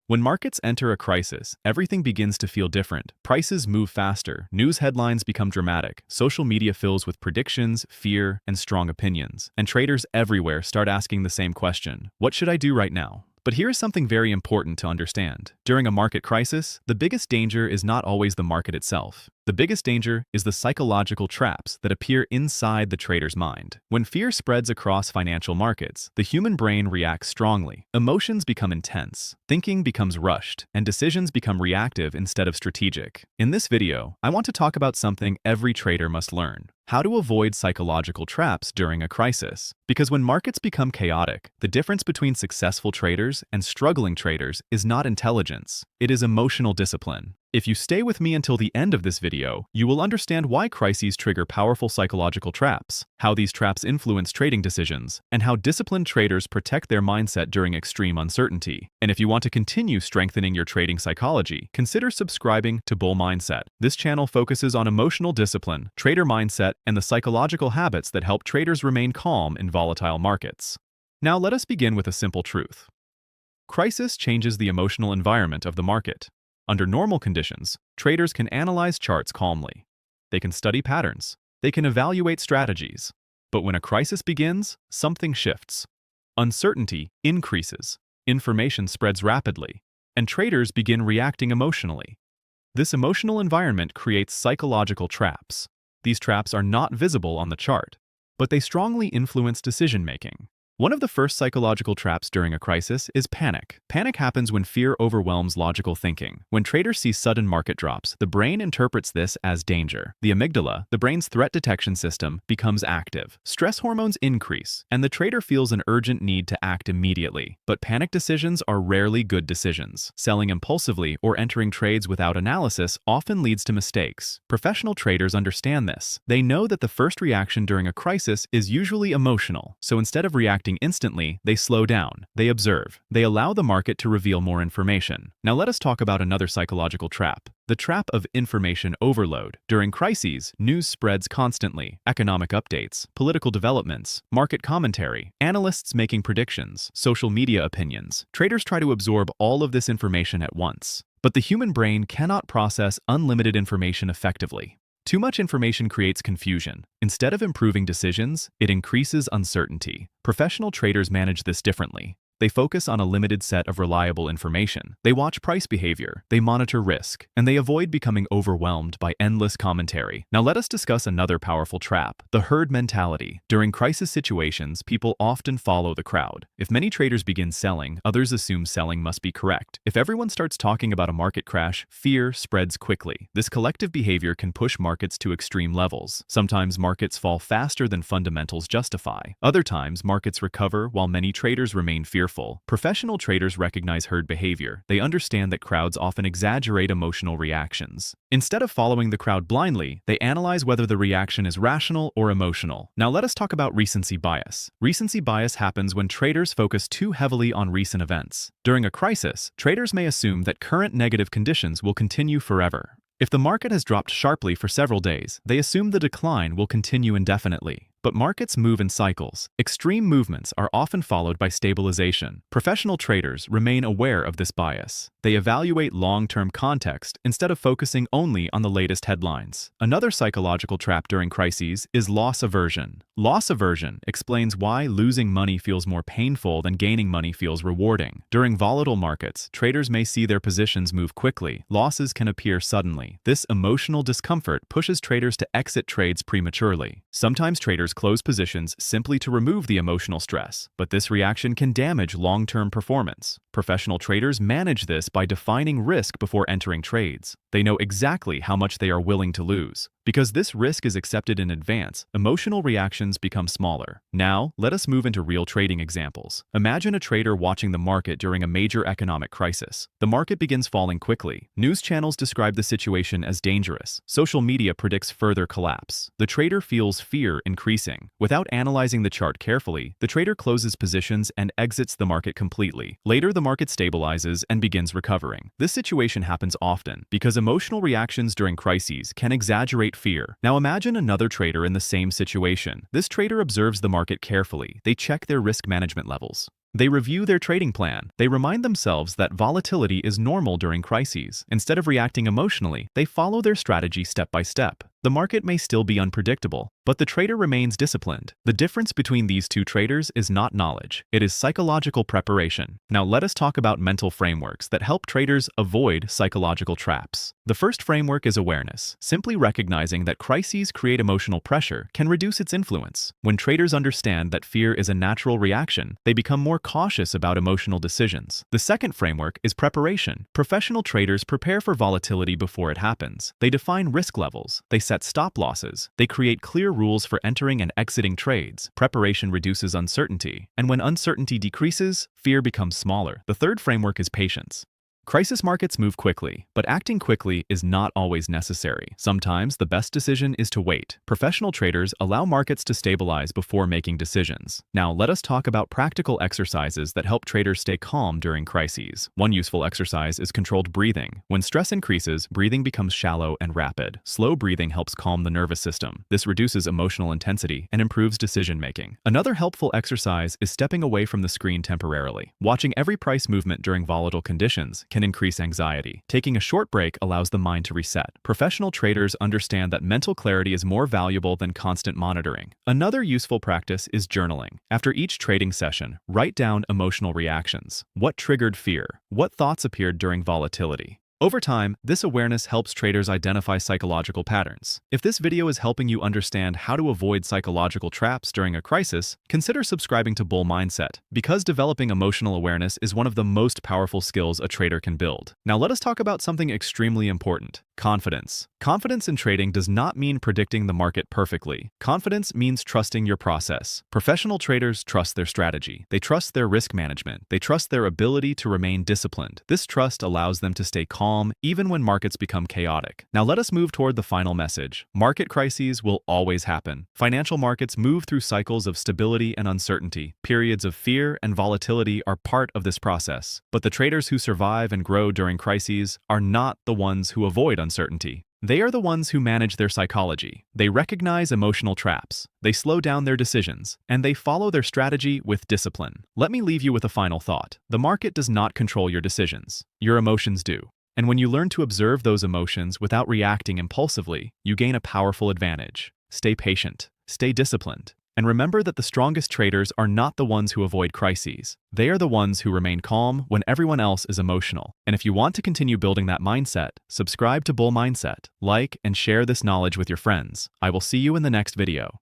When markets enter a crisis, everything begins to feel different. Prices move faster, news headlines become dramatic, social media fills with predictions, fear, and strong opinions. And traders everywhere start asking the same question: what should I do right now? But here is something very important to understand. During a market crisis, the biggest danger is not always the market itself. The biggest danger is the psychological traps that appear inside the trader's mind. When fear spreads across financial markets, the human brain reacts strongly. Emotions become intense, thinking becomes rushed, and decisions become reactive instead of strategic. In this video, I want to talk about something every trader must learn: how to avoid psychological traps during a crisis. Because when markets become chaotic, the difference between successful traders and struggling traders is not intelligence, it is emotional discipline. If you stay with me until the end of this video, you will understand why crises trigger powerful psychological traps, how these traps influence trading decisions, and how disciplined traders protect their mindset during extreme uncertainty. And if you want to continue strengthening your trading psychology, consider subscribing to Bull Mindset. This channel focuses on emotional discipline, trader mindset, and the psychological habits that help traders remain calm in volatile markets. Now let us begin with a simple truth. Crisis changes the emotional environment of the market. Under normal conditions, traders can analyze charts calmly. They can study patterns. They can evaluate strategies. But when a crisis begins, something shifts. Uncertainty increases, information spreads rapidly, and traders begin reacting emotionally. This emotional environment creates psychological traps. These traps are not visible on the chart, but they strongly influence decision-making. One of the first psychological traps during a crisis is panic. Panic happens when fear overwhelms logical thinking. When traders see sudden market drops, the brain interprets this as danger. The amygdala, the brain's threat detection system, becomes active. Stress hormones increase, and the trader feels an urgent need to act immediately. But panic decisions are rarely good decisions. Selling impulsively or entering trades without analysis often leads to mistakes. Professional traders understand this. They know that the first reaction during a crisis is usually emotional, so instead of reacting instantly, they slow down, they observe, they allow the market to reveal more information. Now let us talk about another psychological trap: the trap of information overload. During crises, news spreads constantly: economic updates, political developments, market commentary, analysts making predictions, social media opinions. Traders try to absorb all of this information at once. But the human brain cannot process unlimited information effectively. Too much information creates confusion. Instead of improving decisions, it increases uncertainty. Professional traders manage this differently. They focus on a limited set of reliable information. They watch price behavior, they monitor risk, and they avoid becoming overwhelmed by endless commentary. Now let us discuss another powerful trap: the herd mentality. During crisis situations, people often follow the crowd. If many traders begin selling, others assume selling must be correct. If everyone starts talking about a market crash, fear spreads quickly. This collective behavior can push markets to extreme levels. Sometimes markets fall faster than fundamentals justify. Other times, markets recover while many traders remain fearful. Professional traders recognize herd behavior. They understand that crowds often exaggerate emotional reactions. Instead of following the crowd blindly, they analyze whether the reaction is rational or emotional. Now let us talk about recency bias. Recency bias happens when traders focus too heavily on recent events. During a crisis, traders may assume that current negative conditions will continue forever. If the market has dropped sharply for several days, they assume the decline will continue indefinitely. But markets move in cycles. Extreme movements are often followed by stabilization. Professional traders remain aware of this bias. They evaluate long-term context instead of focusing only on the latest headlines. Another psychological trap during crises is loss aversion. Loss aversion explains why losing money feels more painful than gaining money feels rewarding. During volatile markets, traders may see their positions move quickly. Losses can appear suddenly. This emotional discomfort pushes traders to exit trades prematurely. Sometimes traders close positions simply to remove the emotional stress, but this reaction can damage long-term performance. Professional traders manage this by defining risk before entering trades. They know exactly how much they are willing to lose. Because this risk is accepted in advance, emotional reactions become smaller. Now, let us move into real trading examples. Imagine a trader watching the market during a major economic crisis. The market begins falling quickly. News channels describe the situation as dangerous. Social media predicts further collapse. The trader feels fear increasing. Without analyzing the chart carefully, the trader closes positions and exits the market completely. Later, the market stabilizes and begins recovering. This situation happens often because emotional reactions during crises can exaggerate fear. Now imagine another trader in the same situation. This trader observes the market carefully. They check their risk management levels. They review their trading plan. They remind themselves that volatility is normal during crises. Instead of reacting emotionally, they follow their strategy step by step. The market may still be unpredictable, but the trader remains disciplined. The difference between these two traders is not knowledge. It is psychological preparation. Now let us talk about mental frameworks that help traders avoid psychological traps. The first framework is awareness. Simply recognizing that crises create emotional pressure can reduce its influence. When traders understand that fear is a natural reaction, they become more cautious about emotional decisions. The second framework is preparation. Professional traders prepare for volatility before it happens. They define risk levels. They set stop losses. They create clear rules for entering and exiting trades. Preparation reduces uncertainty, and when uncertainty decreases, fear becomes smaller. The third framework is patience. Crisis markets move quickly, but acting quickly is not always necessary. Sometimes the best decision is to wait. Professional traders allow markets to stabilize before making decisions. Now, let us talk about practical exercises that help traders stay calm during crises. One useful exercise is controlled breathing. When stress increases, breathing becomes shallow and rapid. Slow breathing helps calm the nervous system. This reduces emotional intensity and improves decision-making. Another helpful exercise is stepping away from the screen temporarily. Watching every price movement during volatile conditions can increase anxiety. Taking a short break allows the mind to reset. Professional traders understand that mental clarity is more valuable than constant monitoring. Another useful practice is journaling. After each trading session, write down emotional reactions. What triggered fear? What thoughts appeared during volatility? Over time, this awareness helps traders identify psychological patterns. If this video is helping you understand how to avoid psychological traps during a crisis, consider subscribing to Bull Mindset, because developing emotional awareness is one of the most powerful skills a trader can build. Now let us talk about something extremely important: confidence. Confidence in trading does not mean predicting the market perfectly. Confidence means trusting your process. Professional traders trust their strategy. They trust their risk management. They trust their ability to remain disciplined. This trust allows them to stay calm even when markets become chaotic. Now let us move toward the final message. Market crises will always happen. Financial markets move through cycles of stability and uncertainty. Periods of fear and volatility are part of this process. But the traders who survive and grow during crises are not the ones who avoid uncertainty. They are the ones who manage their psychology. They recognize emotional traps, they slow down their decisions, and they follow their strategy with discipline. Let me leave you with a final thought. The market does not control your decisions. Your emotions do. And when you learn to observe those emotions without reacting impulsively, you gain a powerful advantage. Stay patient, stay disciplined, and remember that the strongest traders are not the ones who avoid crises. They are the ones who remain calm when everyone else is emotional. And if you want to continue building that mindset, subscribe to Bull Mindset, like and share this knowledge with your friends. I will see you in the next video.